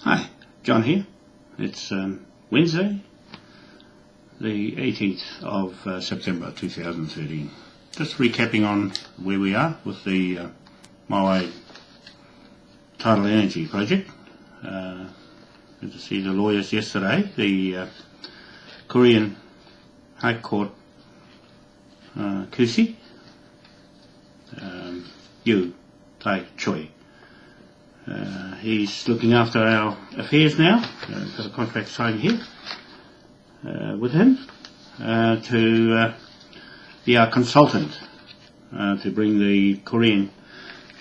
Hi, John here. It's Wednesday, the 18th of September 2013. Just recapping on where we are with the Moai Tidal Energy project. Good to see the lawyers yesterday. The Korean High Court Kusi, Yu Tai Choi. He's looking after our affairs now. Got a contract signed here with him to be our consultant to bring the Korean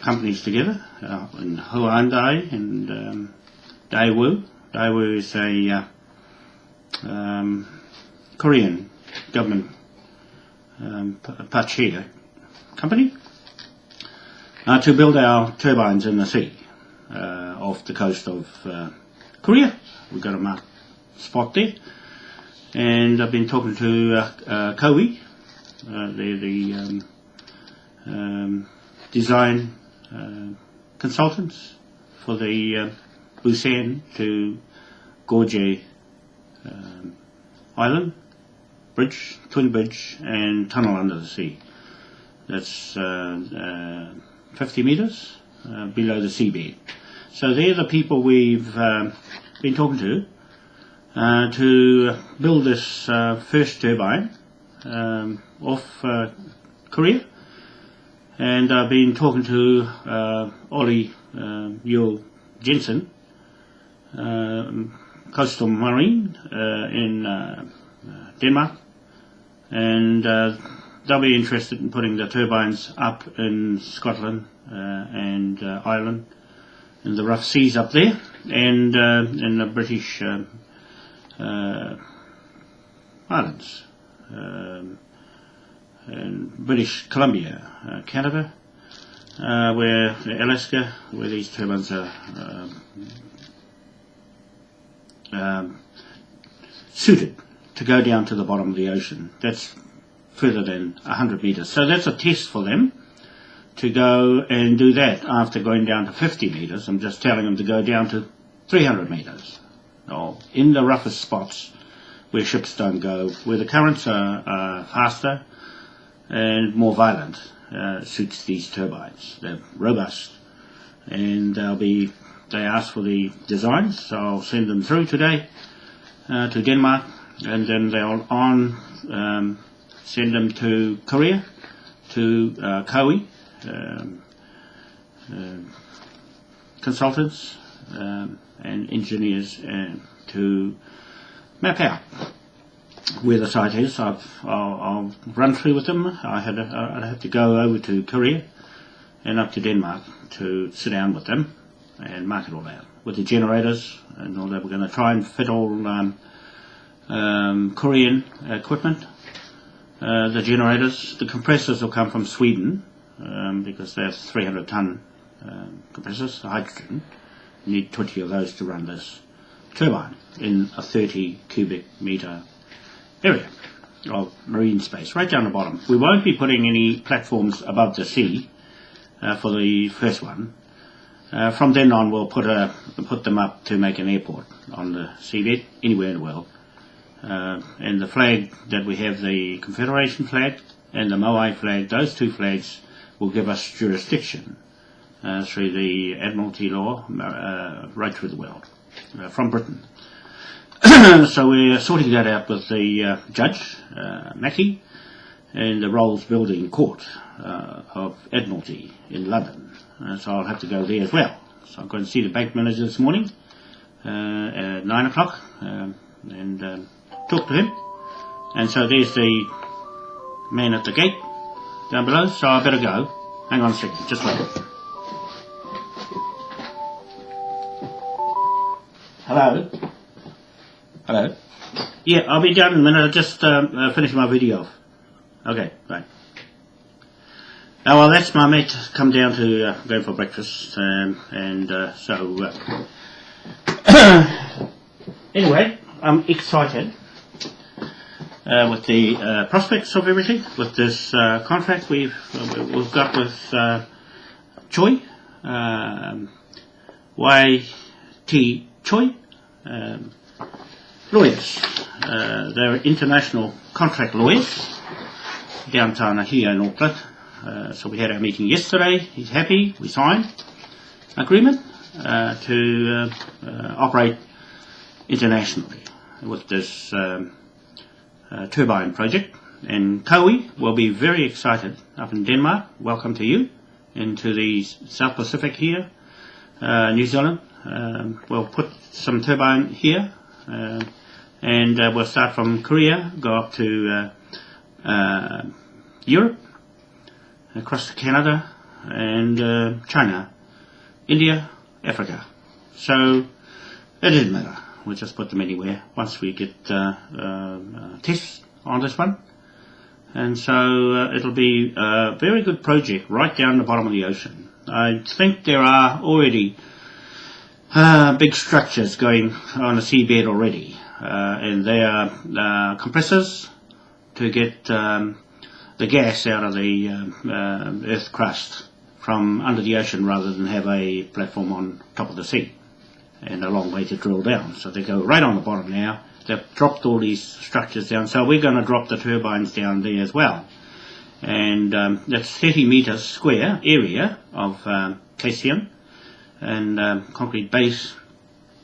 companies together in Hyundai and Daewoo. Daewoo is a Korean government Pacheda company to build our turbines in the sea. Off the coast of Korea. We've got a marked spot there, and I've been talking to Koei. They're the design consultants for the Busan to Gorje Island bridge, twin bridge and tunnel under the sea. That's 50 metres below the seabed. So they're the people we've been talking to build this first turbine off Korea. And I've been talking to Ollie Yul Jensen, Coastal Marine in Denmark, and they'll be interested in putting the turbines up in Scotland and Ireland, in the rough seas up there, and in the British islands, and British Columbia, Canada, where Alaska, where these turbines are suited to go down to the bottom of the ocean. That's further than 100 metres. So that's a test for them to go and do that after going down to 50 metres. I'm just telling them to go down to 300 metres, or in the roughest spots where ships don't go, where the currents are faster and more violent. Suits these turbines. They're robust, and they asked for the designs, so I'll send them through today to Denmark, and then they'll send them to Korea, to Koei consultants and engineers to map out where the site is. I'll run through with them. I'd have to go over to Korea and up to Denmark to sit down with them and mark it all out with the generators and all that. We're going to try and fit all Korean equipment. The generators, the compressors will come from Sweden because they're 300-ton compressors, hydrogen. You need 20 of those to run this turbine in a 30 cubic metre area of marine space, right down the bottom. We won't be putting any platforms above the sea for the first one. From then on, we'll put them up to make an airport on the seabed anywhere in the world. And the flag that we have, the Confederation flag and the Moai flag, those two flags will give us jurisdiction through the Admiralty law right through the world, from Britain. So we're sorting that out with the judge, Mackie, and the Rolls Building Court of Admiralty in London. So I'll have to go there as well. So I'm going to see the bank manager this morning at 9 o'clock and talk to him. And so there's the man at the gate down below, so I better go. Hang on a second, just wait. Hello? Hello? Yeah, I'll be down in a minute. I'll just finish my video off. Okay, bye. Well, that's my mate come down to go for breakfast, anyway, I'm excited with the prospects of everything, with this contract we've got with Choi, YT Choi. Lawyers. They're international contract lawyers downtown here in Auckland. So we had our meeting yesterday. He's happy. We signed agreement to operate internationally with this turbine project. And Koei will be very excited up in Denmark. Welcome to you into the South Pacific here, New Zealand. We'll put some turbine here, and we'll start from Korea, go up to Europe, across to Canada, and China, India, Africa. So it doesn't matter. We'll just put them anywhere once we get tests on this one. And so it'll be a very good project right down the bottom of the ocean. I think there are already big structures going on the seabed already, and they are compressors to get the gas out of the earth crust from under the ocean rather than have a platform on top of the sea and a long way to drill down. So they go right on the bottom now. They've dropped all these structures down, so we're going to drop the turbines down there as well. And that's 30 metres square area of caesium and concrete base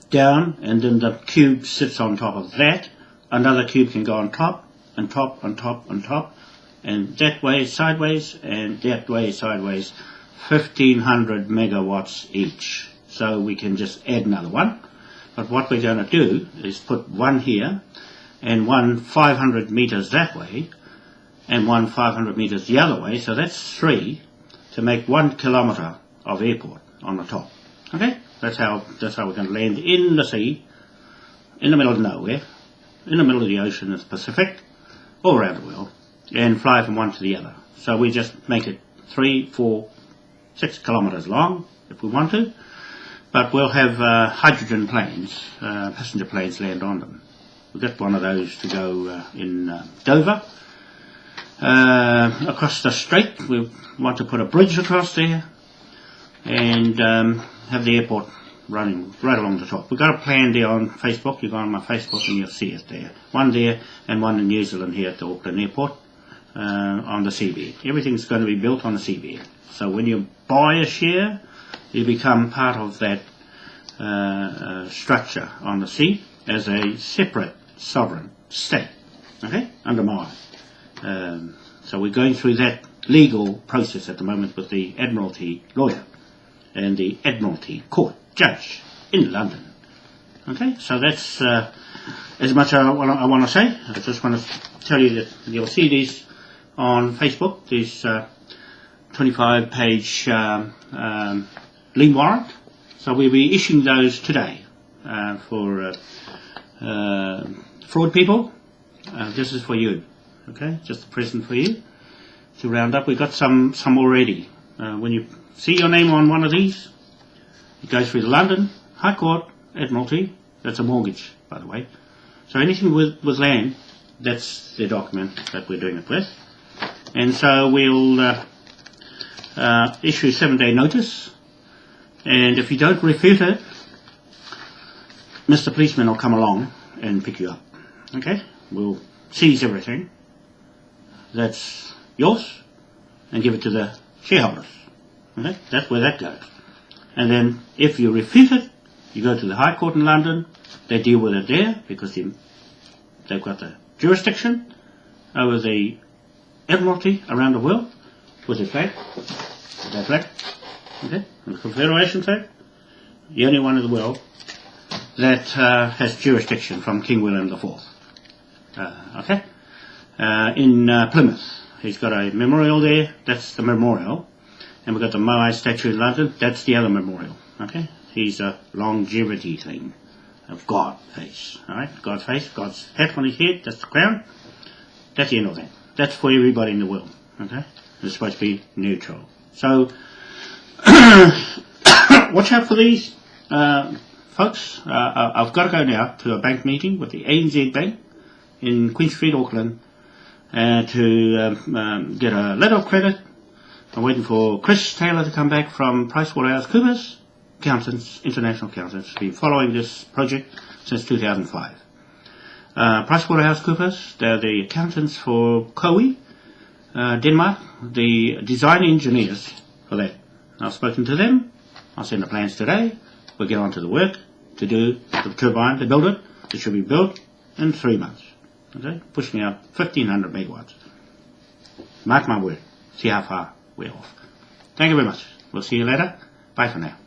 down, and then the cube sits on top of that. Another cube can go on top, and top, on top, on top, and that way sideways, and that way sideways, 1500 megawatts each. So we can just add another one. But what we're going to do is put one here, and one 500 metres that way, and one 500 metres the other way, so that's 3 to make 1 kilometre of airport on the top. Okay? That's how we're going to land in the sea, in the middle of nowhere, in the middle of the ocean, the Pacific, all around the world, and fly from one to the other. So we just make it 3, 4, 6 kilometres long, if we want to. But we'll have hydrogen planes, passenger planes land on them. We've got one of those to go in Dover. Across the strait, we want to put a bridge across there and have the airport running right along the top. We've got a plan there on Facebook. You go on my Facebook and you'll see it there. One there and one in New Zealand here at the Auckland Airport on the seabed. Everything's going to be built on the seabed. So when you buy a share, you become part of that structure on the sea as a separate sovereign state, okay, under Moai. So we're going through that legal process at the moment with the Admiralty lawyer and the Admiralty court judge in London. Okay, so that's as much as I want to say. I just want to tell you that you'll see these on Facebook, these 25-page lien warrant. So we'll be issuing those today for fraud people. This is for you, okay? Just a present for you to round up. We've got some already. When you see your name on one of these, it goes through the London High Court, Admiralty. That's a mortgage, by the way. So anything with land, that's the document that we're doing it with. And so we'll issue a 7-day notice. And if you don't refute it, Mr. Policeman will come along and pick you up. Okay? We'll seize everything that's yours and give it to the shareholders. Okay? That's where that goes. And then if you refute it, you go to the High Court in London. They deal with it there because they've got the jurisdiction over the Admiralty around the world with their flag. Their flag. Okay? And the Confederation flag. The only one in the world that has jurisdiction from King William IV. Okay? In Plymouth. He's got a memorial there. That's the memorial. And we've got the Moai statue in London. That's the other memorial. Okay? He's a longevity thing of God face. Alright? God face. God's hat on his head. That's the crown. That's the end of that. That's for everybody in the world. Okay? It's supposed to be neutral. So, watch out for these folks. I've got to go now to a bank meeting with the ANZ Bank in Queen Street, Auckland, to get a letter of credit. I'm waiting for Chris Taylor to come back from PricewaterhouseCoopers accountants, international accountants, been following this project since 2005. PricewaterhouseCoopers, they're the accountants for Koei, Denmark, the design engineers for that. I've spoken to them. I'll send the plans today. We'll get on to the work to do the turbine, to build it. It should be built in 3 months. Okay, pushing out 1,500 megawatts. Mark my word. See how far we're off. Thank you very much. We'll see you later. Bye for now.